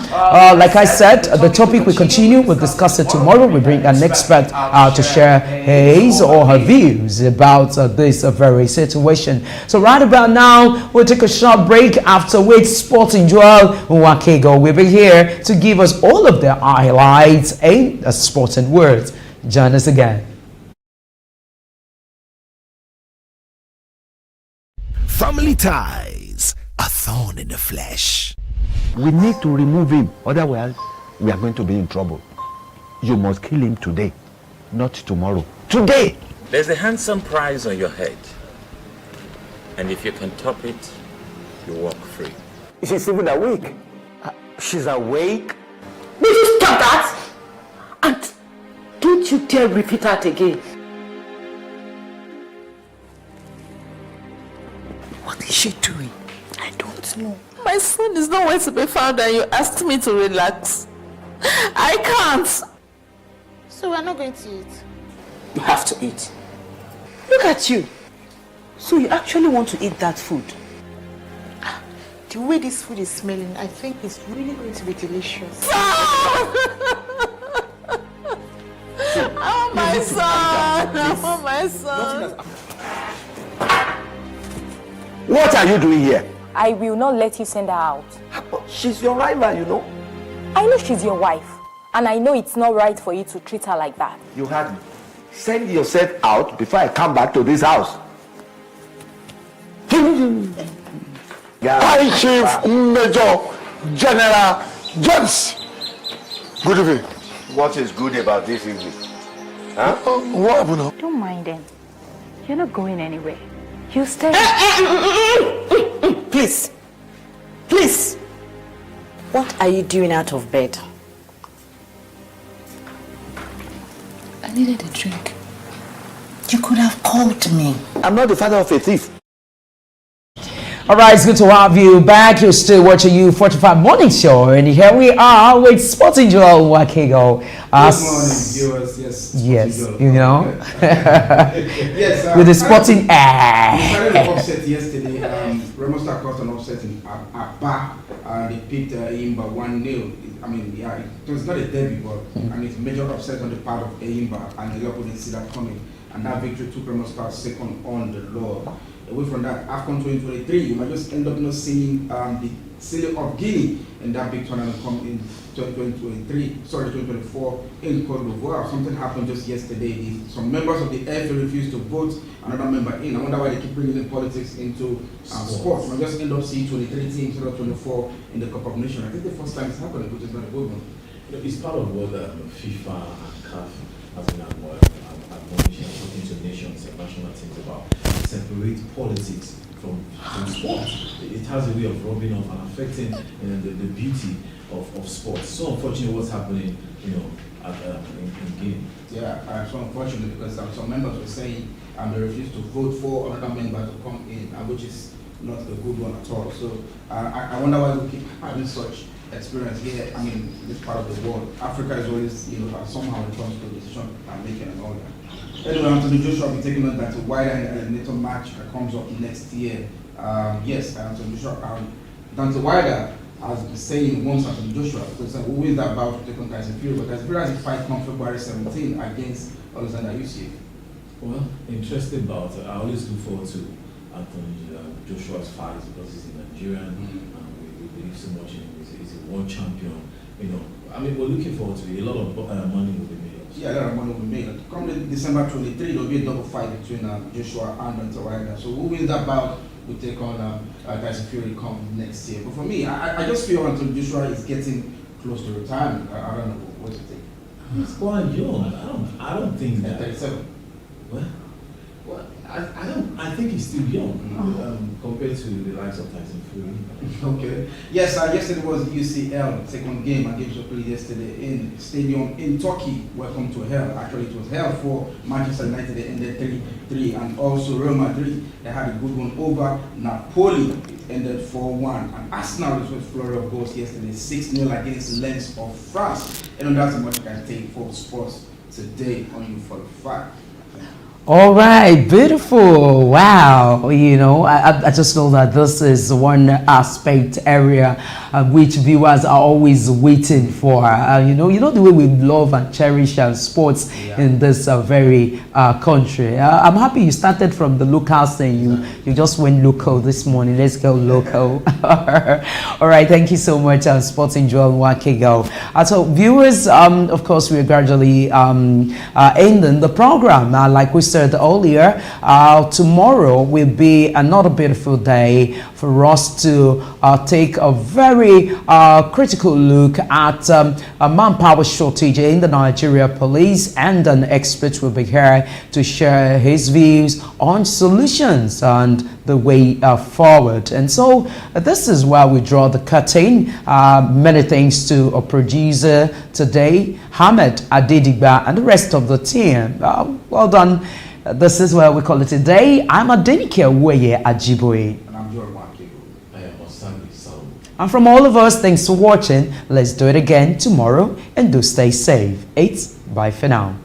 like I said, the topic we continue. We'll discuss it tomorrow. We bring an expert to share his or her views about this very situation. So right about now, we'll take a short break, after which Sporting Joel Nwakego will be here to give us all of the highlights in the sporting world. Join us again. Family ties, a thorn in the flesh. We need to remove him, otherwise we are going to be in trouble. You must kill him today, not tomorrow. Today! There's a handsome prize on your head, and if you can top it, you walk free. She's even awake. She's awake? Will you stop that? And don't you dare repeat that again. What is she doing? I don't know. My son is nowhere to be found and you asked me to relax. I can't. So we're not going to eat? You have to eat. Look at you. So you actually want to eat that food? The way this food is smelling, I think it's really going to be delicious. Oh my son! Oh my son! What are you doing here? I will not let you send her out. She's your rival, you know. I know she's your wife, and I know it's not right for you to treat her like that. You heard me. Send yourself out before I come back to this house. High Chief Major General James. Good evening. What is good about this evening? Huh? What happened now? Don't mind them. You're not going anywhere. You stay. Please. Please. What are you doing out of bed? I needed a drink. You could have called me. I'm not the father of a thief. All right, it's good to have you back. You're still watching U45 Morning Show, and here we are with Sporting Joel Nwakego. Good morning, viewers. Yes, Yes, with the sporting we started an offset yesterday. Remo Star caused an offset in Aba. They beat Eyimba 1-0. I mean, yeah, it was not a derby, but it's a major upset on the part of Eyimba, and the opponent see that coming. And that victory took Remo Star second on the law. Away from that, AFCON 2023, you might just end up seeing the City of Guinea and that big tournament come in 2024 in Cote d'Ivoire. Something happened just yesterday. Some members of the FA refused to vote another member in. I wonder why they keep bringing in politics into sports. We just end up seeing 23 teams instead of 24 in the Cup of Nations. I think the first time it's happening, which is not a good one. It's part of what FIFA and CAF has been admonishing, talking to nations and national teams about. Separate politics from sports. It has a way of rubbing off and affecting the beauty of sports. So unfortunately, what's happening, in Guinea. Yeah, so unfortunately because some members were saying they refused to vote for another member to come in, which is not a good one at all. So I wonder why we keep having such experience here. I mean, this part of the world, Africa is always, somehow when it comes to decision making and all that. Anyway, Anthony Joshua will be taking on that wider eliminator match that comes up next year. Yes, Anthony Joshua, Dante Wilder has been saying once after Joshua, because who is that about to take on Tyson Fury? But Tyson Fury has a fight come February 17 against Alexander Usyk. Well, interesting bout. I always look forward to Anthony Joshua's fight because he's a Nigerian and we believe so much in him. He's a world champion. You know, I mean, we're looking forward to it. A lot of money will be made. Yeah, a lot of money will be made. Come December 23, there will be a double fight between Joshua and Hunter Wilder. So who wins that bout will take on Tyson Fury come next year. But for me, I just feel until Joshua is getting close to retirement. I don't know what you think. He's quite young. I don't think that. 37. Well, I think he's still young compared to the likes of Tyson Fury. Okay. Yes, yesterday was UCL second game. I gave you played yesterday in stadium in Turkey. Welcome to hell. Actually, it was hell for Manchester United. They ended 3-3, and also Real Madrid. They had a good one over Napoli. It ended 4-1. And Arsenal was flurry of goals yesterday, 6-0 against Lens of France. And that's how much I can take for sports today on you for the fact. All right, beautiful. Wow. You know, I just know that this is one aspect area which viewers are always waiting for. You know the way we love and cherish sports in this very country. I'm happy you started from the locals and you just went local this morning. Let's go local. All right, thank you so much, Sporting Joel Wakego. So viewers, of course, we're gradually ending the program. Like we said earlier, tomorrow will be another beautiful day for us to take a very critical look at a manpower shortage in the Nigeria police, and an expert will be here to share his views on solutions and the way forward. And so this is where we draw the curtain. Many thanks to our producer today, Hamed Adediba, and the rest of the team. Well done. This is where we call it a day. I'm Adenike Weye Ajiboye. And I'm Joel Wakego. I am Osambi Sound. And from all of us, thanks for watching. Let's do it again tomorrow, and do stay safe. Bye for now.